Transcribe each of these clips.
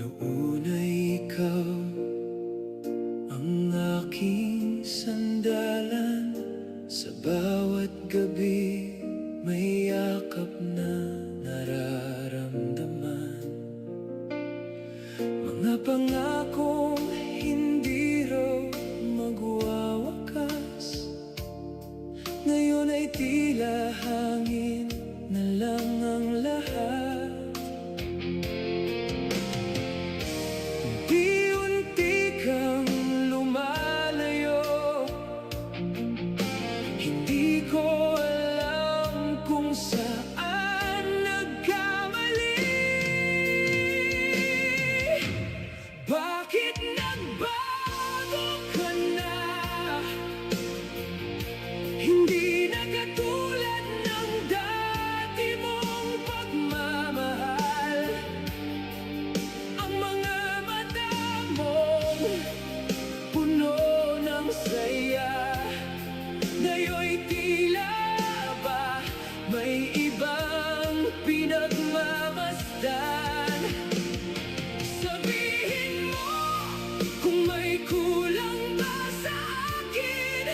Noon ay ikaw ang aking sandalan. Sa bawat gabi may yakap na nararamdaman. Mga pangakong hindi raw magwawakas, ngayon ay tila hangin na lang ang lahat. Unti-unti kang lumalayo, hindi ko alam kung saan nagkamali. Bakit nagbago ka na? Hindi na katulad ng dati mong pagmamahal. Ang mga mata mong puno ng saya, ngayon'y tila ba may ibang pinagmamasdan. Sabihin mo kung may kulang ba sa akin,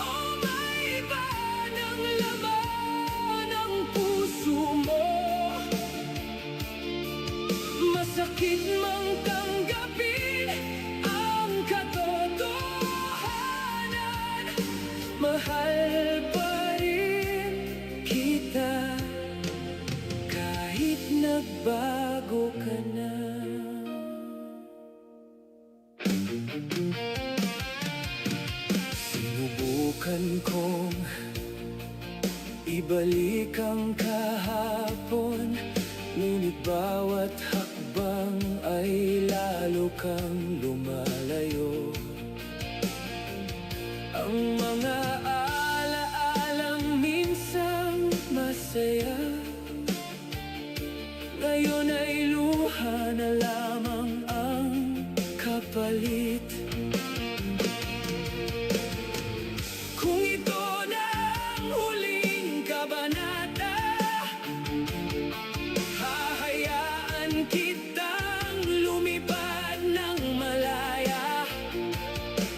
o may iba ng laman ang puso mo. Masakit mang tanggapin ang katotohanan, mahal pa rin kita kahit nagbago ka na. Sinubukan kong ibalik ang kahapon, ngunit bawat hakbang ay lalo kang lumalayo. Ang mga alaalang minsan masaya, ngayon ay luha na lamang ang kapalit. Kung ito na ang huling kabanata, hahayaan kitang lumipad ng malaya.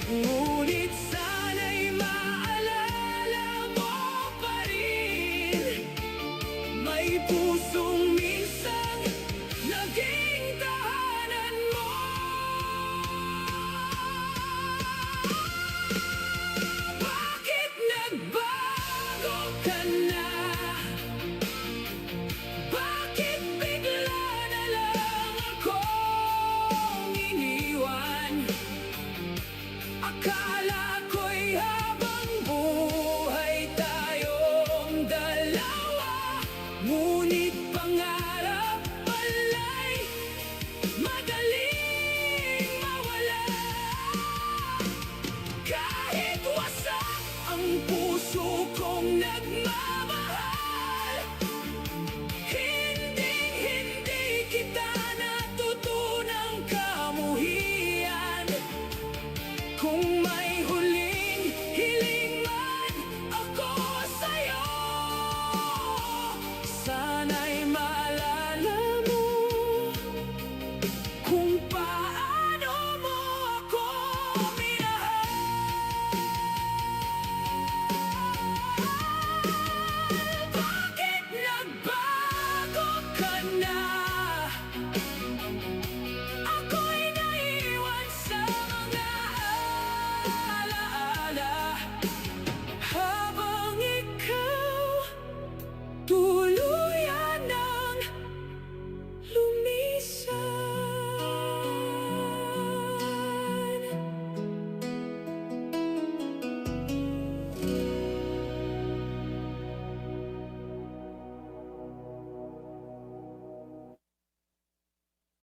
Ngunit sana'y maalala mo pa rin, may pusong minsan naging tahanan mo. Bakit nagbago ka na? Bakit bigla na lang akong iniwan? Akala ko'y habang buhay tayong dalawa, ngunit pangarap pala'y madaling mawala. Kahit wasak ang puso kong nagmamahal, hindi kita natutunang kamuhian. Kung may huling hiling man ako sa'yo, sana'y maalala mo kung